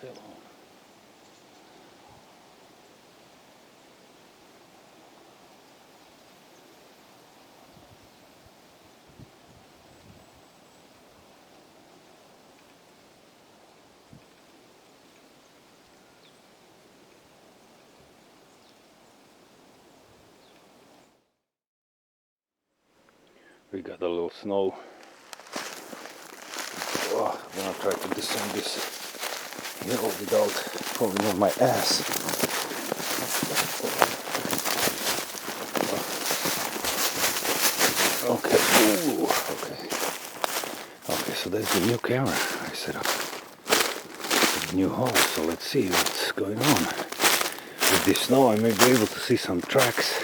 hello. We got a little snow. Oh, I'm gonna try to descend this hill without falling on my ass. Okay, ooh, okay. Okay, so that's the new camera I set up. The new hole, so let's see what's going on. With this snow I may be able to see some tracks.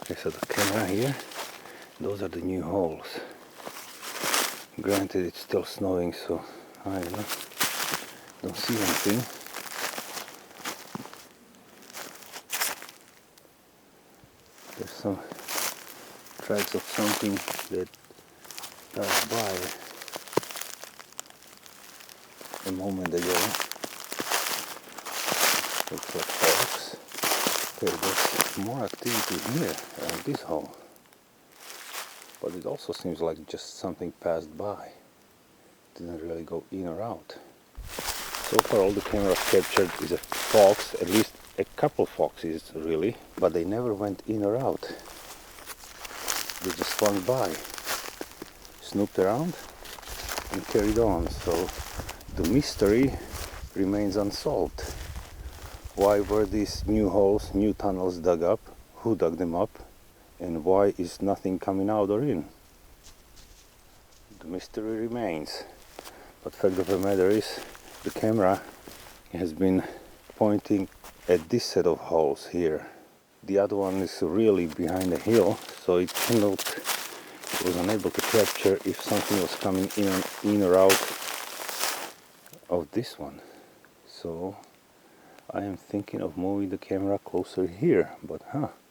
Okay, so the camera here, those are the new holes. Granted, it's still snowing, so I don't see anything. There's some tracks of something that passed by a moment ago. Looks like fox. Okay, there's more activity here on this hole. But it also seems like just something passed by. Didn't really go in or out. So far all the camera captured is a fox, at least a couple foxes really, but they never went in or out. They just swung by, snooped around and carried on. So the mystery remains unsolved. Why were these new holes, new tunnels dug up? Who dug them up? And why is nothing coming out or in? The mystery remains. But fact of the matter is, the camera has been pointing at this set of holes here. The other one is really behind the hill, so it was unable to capture if something was coming in or out of this one. So I am thinking of moving the camera closer here, but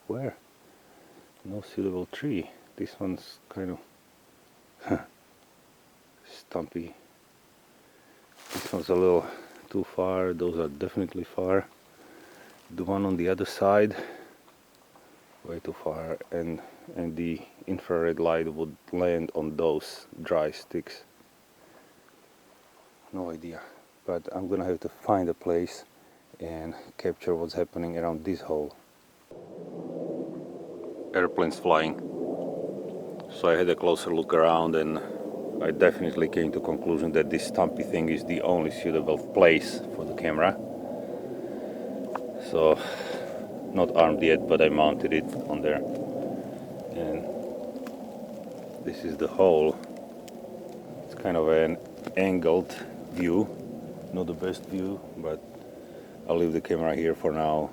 where? No suitable tree. This one's kind of stumpy. This one's a little too far. Those are definitely far. The one on the other side, way too far, and the infrared light would land on those dry sticks. No idea, but I'm gonna have to find a place and capture what's happening around this hole. Airplanes flying. So I had a closer look around and I definitely came to the conclusion that this stumpy thing is the only suitable place for the camera. So, not armed yet, but I mounted it on there. And this is the hole. It's kind of an angled view. Not the best view, but I'll leave the camera here for now.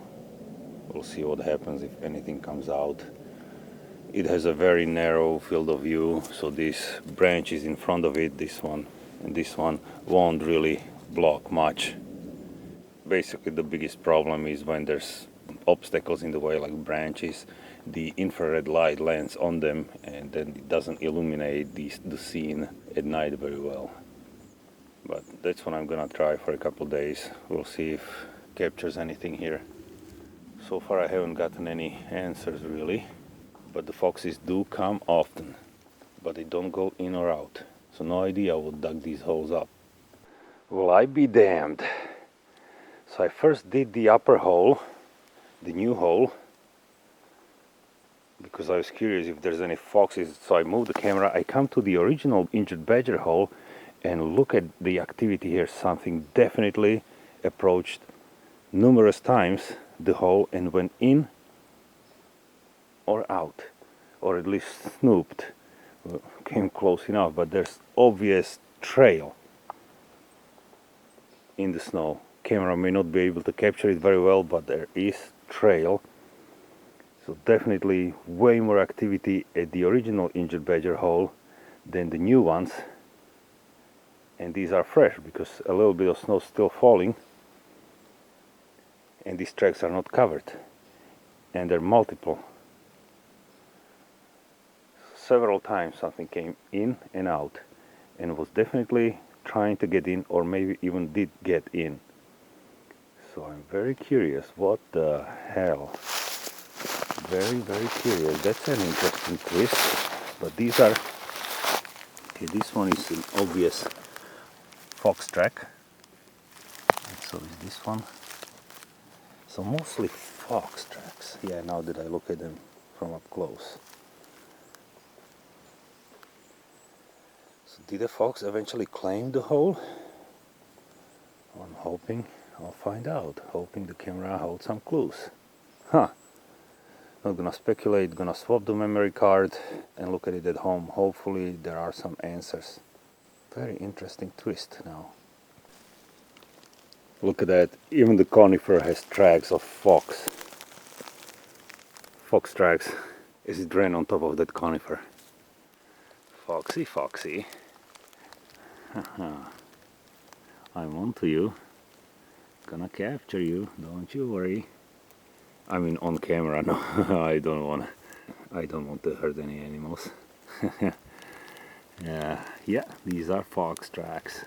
We'll see what happens if anything comes out. It has a very narrow field of view, so these branches in front of it, this one and this one, won't really block much. Basically the biggest problem is when there's obstacles in the way, like branches, the infrared light lands on them and then it doesn't illuminate the scene at night very well. But that's what I'm gonna try for a couple days. We'll see if it captures anything here. So far I haven't gotten any answers really, but the foxes do come often, but they don't go in or out. So no idea what dug these holes up. Well, I be damned. So I first did the upper hole, the new hole, because I was curious if there's any foxes. So I moved the camera, I come to the original injured badger hole and look at the activity here. Something definitely approached numerous times the hole and went in or out, or at least snooped. Came close enough, but there's obvious trail in the snow. Camera may not be able to capture it very well, but there is trail. So definitely way more activity at the original injured badger hole than the new ones. And these are fresh because a little bit of snow is still falling and these tracks are not covered, and they're multiple. Several times something came in and out and was definitely trying to get in, or maybe even did get in. So I'm very curious. What the hell? Very, very curious. That's an interesting twist. But these are... Okay, this one is an obvious fox track. And so is this one. So mostly fox tracks. Yeah, now that I look at them from up close. So did a fox eventually claim the hole? I'm hoping I'll find out. Hoping the camera holds some clues. Huh. Not gonna speculate, gonna swap the memory card and look at it at home. Hopefully there are some answers. Very interesting twist now. Look at that, even the conifer has tracks of fox. Fox tracks as it ran on top of that conifer. Foxy, foxy. I'm on to you. Gonna capture you, don't you worry. I mean on camera, no, I don't want to hurt any animals. Yeah, these are fox tracks.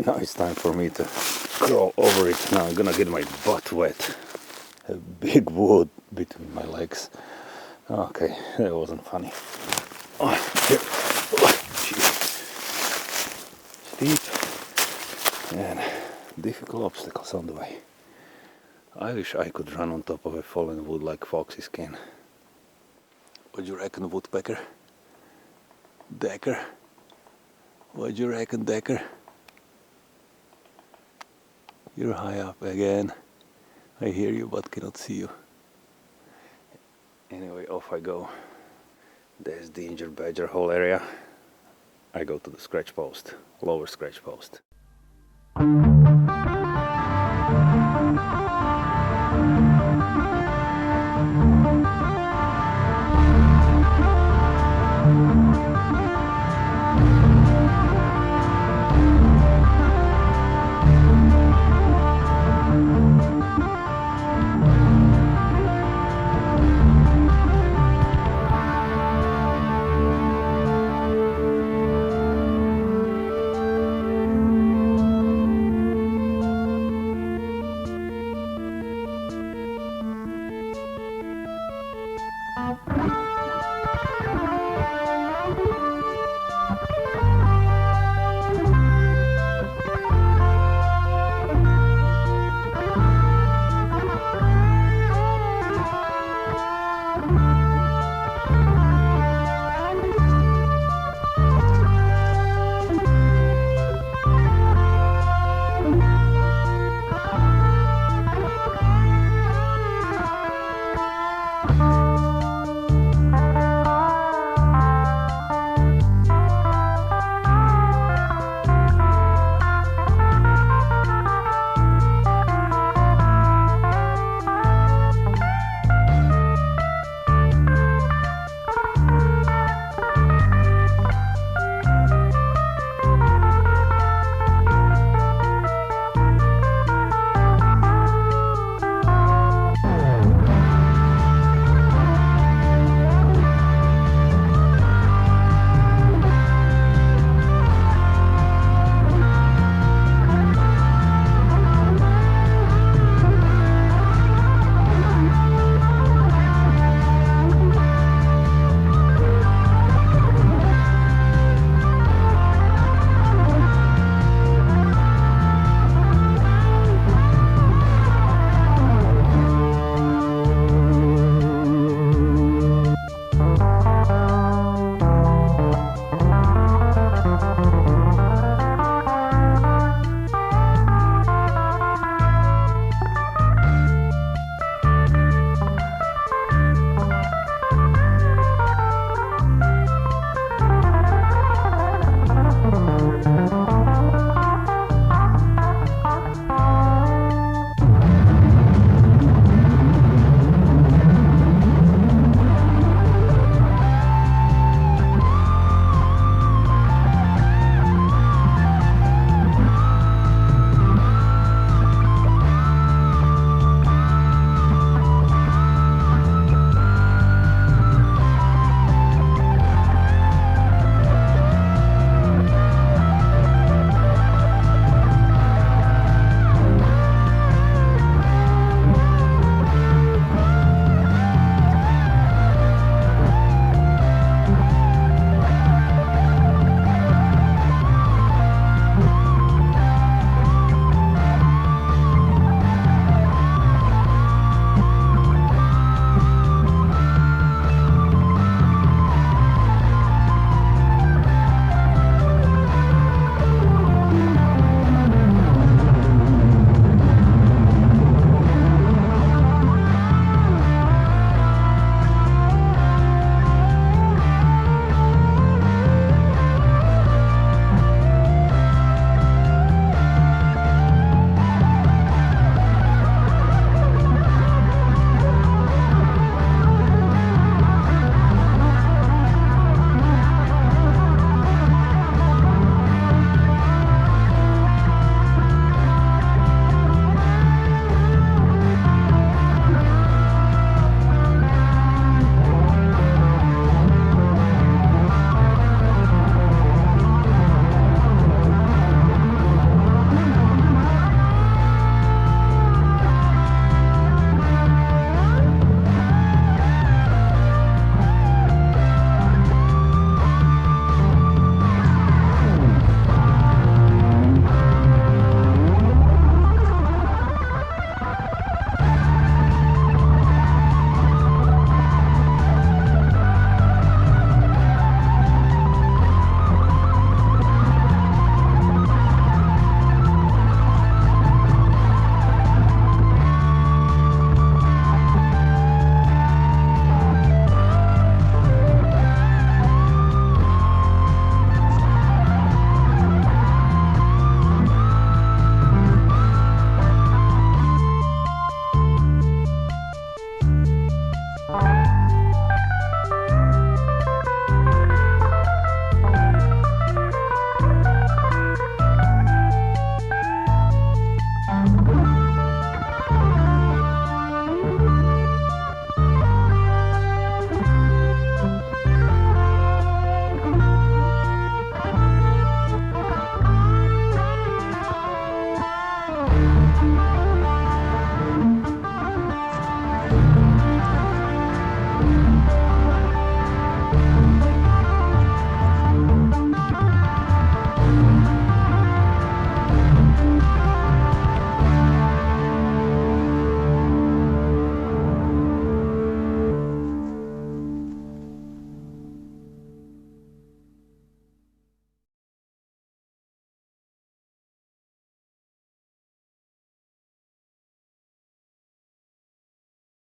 Now it's time for me to crawl over it. Now I'm gonna get my butt wet. A big wood between my legs. Okay, that wasn't funny. Oh, here. Steep and difficult obstacles on the way. I wish I could run on top of a fallen wood like foxes can. What do you reckon, Woodpecker? Decker? What do you reckon, Decker? You're high up again. I hear you but cannot see you. Anyway, off I go. There's the injured badger hole area. I go to the scratch post, lower scratch post.